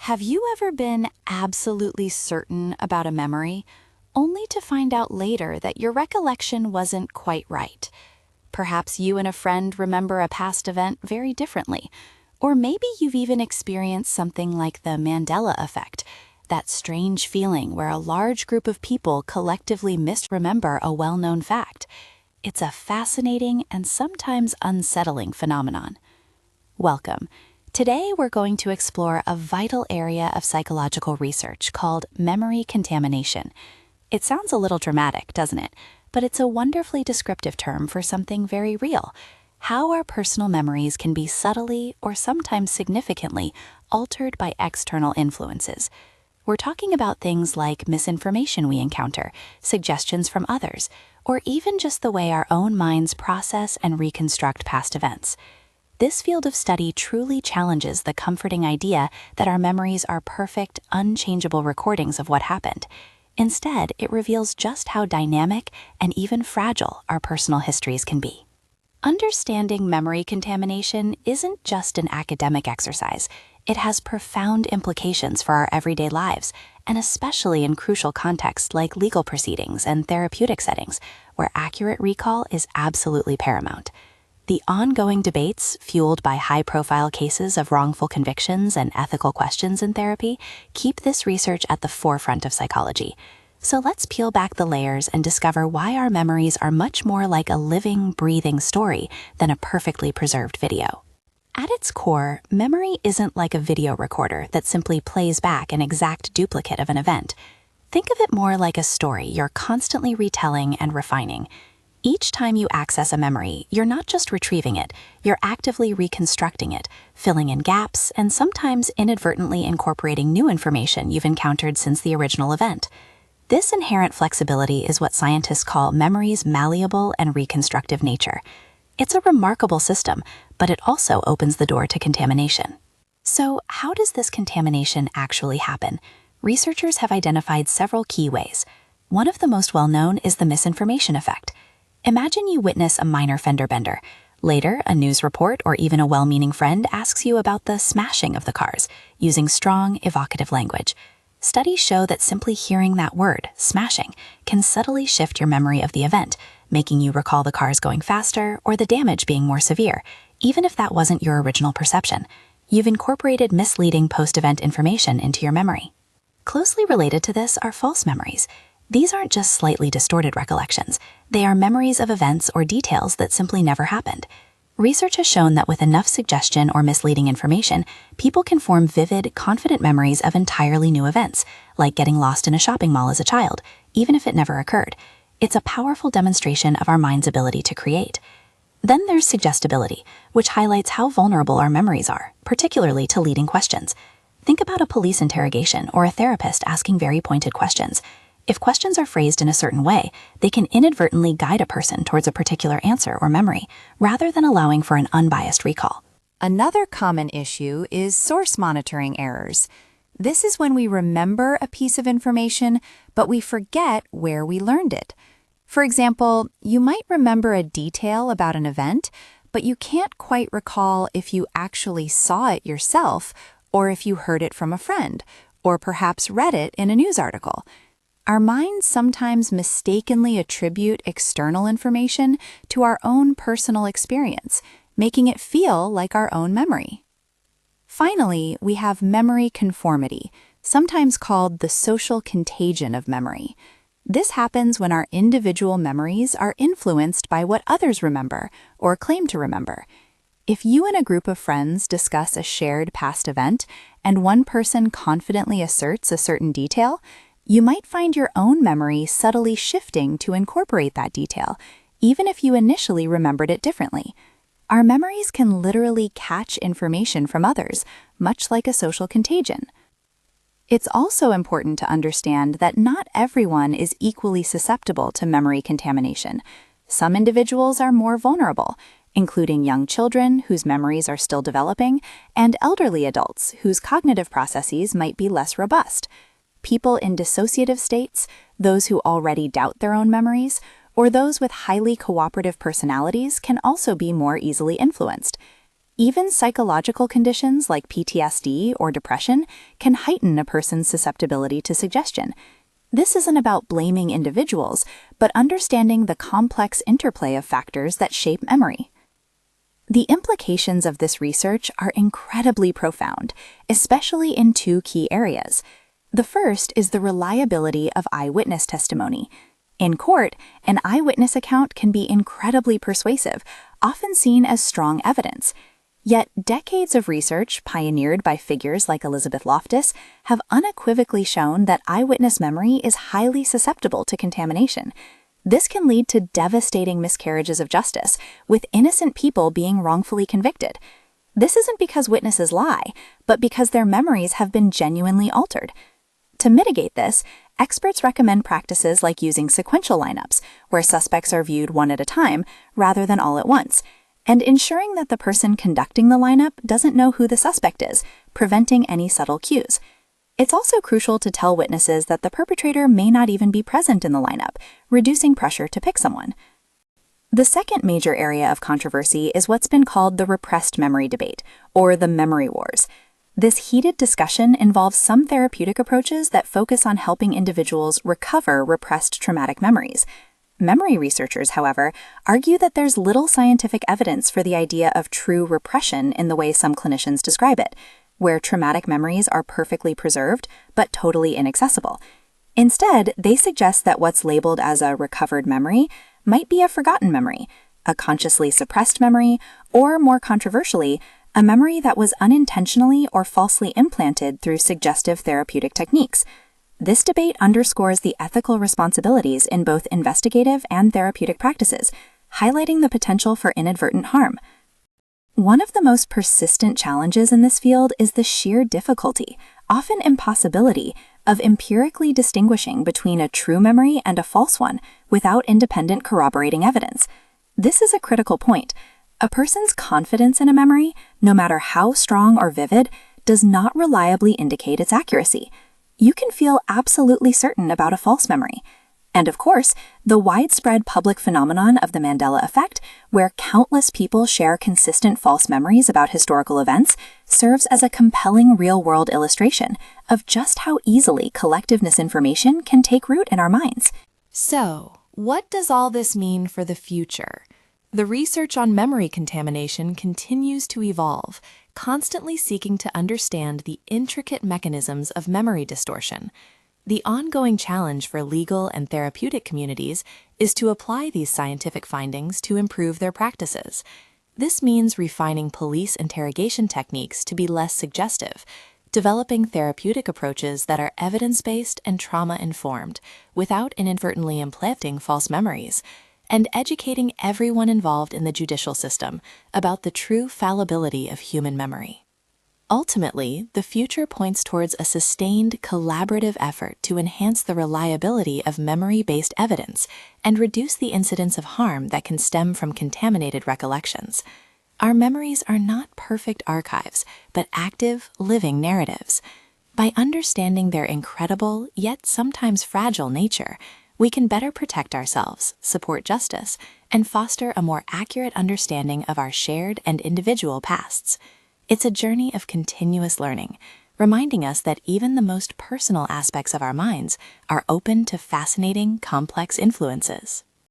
Have you ever been absolutely certain about a memory, only to find out later that your recollection wasn't quite right? Perhaps you and a friend remember a past event very differently, or maybe you've even experienced something like the Mandela Effect, that strange feeling where a large group of people collectively misremember a well-known fact. It's a fascinating and sometimes unsettling phenomenon. Welcome. Today, we're going to explore a vital area of psychological research called memory contamination. It sounds a little dramatic, doesn't it? But it's a wonderfully descriptive term for something very real: how our personal memories can be subtly, or sometimes significantly, altered by external influences. We're talking about things like misinformation we encounter, suggestions from others, or even just the way our own minds process and reconstruct past events. This field of study truly challenges the comforting idea that our memories are perfect, unchangeable recordings of what happened. Instead, it reveals just how dynamic and even fragile our personal histories can be. Understanding memory contamination isn't just an academic exercise. It has profound implications for our everyday lives, and especially in crucial contexts like legal proceedings and therapeutic settings, where accurate recall is absolutely paramount. The ongoing debates, fueled by high-profile cases of wrongful convictions and ethical questions in therapy, keep this research at the forefront of psychology. So let's peel back the layers and discover why our memories are much more like a living, breathing story than a perfectly preserved video. At its core, memory isn't like a video recorder that simply plays back an exact duplicate of an event. Think of it more like a story you're constantly retelling and refining. Each time you access a memory, you're not just retrieving it, you're actively reconstructing it, filling in gaps, and sometimes inadvertently incorporating new information you've encountered since the original event. This inherent flexibility is what scientists call memory's malleable and reconstructive nature. It's a remarkable system, but it also opens the door to contamination. So, how does this contamination actually happen? Researchers have identified several key ways. One of the most well-known is the misinformation effect. Imagine you witness a minor fender bender. Later, a news report or even a well-meaning friend asks you about the smashing of the cars, using strong, evocative language. Studies show that simply hearing that word, smashing, can subtly shift your memory of the event, making you recall the cars going faster or the damage being more severe, even if that wasn't your original perception. You've incorporated misleading post-event information into your memory. Closely related to this are false memories. These aren't just slightly distorted recollections. They are memories of events or details that simply never happened. Research has shown that with enough suggestion or misleading information, people can form vivid, confident memories of entirely new events, like getting lost in a shopping mall as a child, even if it never occurred. It's a powerful demonstration of our mind's ability to create. Then there's suggestibility, which highlights how vulnerable our memories are, particularly to leading questions. Think about a police interrogation or a therapist asking very pointed questions. If questions are phrased in a certain way, they can inadvertently guide a person towards a particular answer or memory, rather than allowing for an unbiased recall. Another common issue is source monitoring errors. This is when we remember a piece of information, but we forget where we learned it. For example, you might remember a detail about an event, but you can't quite recall if you actually saw it yourself, or if you heard it from a friend, or perhaps read it in a news article. Our minds sometimes mistakenly attribute external information to our own personal experience, making it feel like our own memory. Finally, we have memory conformity, sometimes called the social contagion of memory. This happens when our individual memories are influenced by what others remember or claim to remember. If you and a group of friends discuss a shared past event and one person confidently asserts a certain detail, you might find your own memory subtly shifting to incorporate that detail, even if you initially remembered it differently. Our memories can literally catch information from others, much like a social contagion. It's also important to understand that not everyone is equally susceptible to memory contamination. Some individuals are more vulnerable, including young children whose memories are still developing, and elderly adults whose cognitive processes might be less robust. People in dissociative states, those who already doubt their own memories, or those with highly cooperative personalities can also be more easily influenced. Even psychological conditions like PTSD or depression can heighten a person's susceptibility to suggestion. This isn't about blaming individuals, but understanding the complex interplay of factors that shape memory. The implications of this research are incredibly profound, especially in two key areas. The first is the reliability of eyewitness testimony. In court, an eyewitness account can be incredibly persuasive, often seen as strong evidence. Yet, decades of research pioneered by figures like Elizabeth Loftus have unequivocally shown that eyewitness memory is highly susceptible to contamination. This can lead to devastating miscarriages of justice, with innocent people being wrongfully convicted. This isn't because witnesses lie, but because their memories have been genuinely altered. To mitigate this, experts recommend practices like using sequential lineups, where suspects are viewed one at a time rather than all at once, and ensuring that the person conducting the lineup doesn't know who the suspect is, preventing any subtle cues. It's also crucial to tell witnesses that the perpetrator may not even be present in the lineup, reducing pressure to pick someone. The second major area of controversy is what's been called the repressed memory debate, or the memory wars. This heated discussion involves some therapeutic approaches that focus on helping individuals recover repressed traumatic memories. Memory researchers, however, argue that there's little scientific evidence for the idea of true repression in the way some clinicians describe it, where traumatic memories are perfectly preserved but totally inaccessible. Instead, they suggest that what's labeled as a recovered memory might be a forgotten memory, a consciously suppressed memory, or more controversially, a memory that was unintentionally or falsely implanted through suggestive therapeutic techniques. This debate underscores the ethical responsibilities in both investigative and therapeutic practices, highlighting the potential for inadvertent harm. One of the most persistent challenges in this field is the sheer difficulty, often impossibility, of empirically distinguishing between a true memory and a false one without independent corroborating evidence. This is a critical point. A person's confidence in a memory, no matter how strong or vivid, does not reliably indicate its accuracy. You can feel absolutely certain about a false memory. And of course, the widespread public phenomenon of the Mandela Effect, where countless people share consistent false memories about historical events, serves as a compelling real-world illustration of just how easily collective misinformation can take root in our minds. So, what does all this mean for the future? The research on memory contamination continues to evolve, constantly seeking to understand the intricate mechanisms of memory distortion. The ongoing challenge for legal and therapeutic communities is to apply these scientific findings to improve their practices. This means refining police interrogation techniques to be less suggestive, developing therapeutic approaches that are evidence-based and trauma-informed without inadvertently implanting false memories, and educating everyone involved in the judicial system about the true fallibility of human memory. Ultimately, the future points towards a sustained, collaborative effort to enhance the reliability of memory-based evidence and reduce the incidence of harm that can stem from contaminated recollections. Our memories are not perfect archives, but active, living narratives. By understanding their incredible, yet sometimes fragile nature, we can better protect ourselves, support justice, and foster a more accurate understanding of our shared and individual pasts. It's a journey of continuous learning, reminding us that even the most personal aspects of our minds are open to fascinating, complex influences.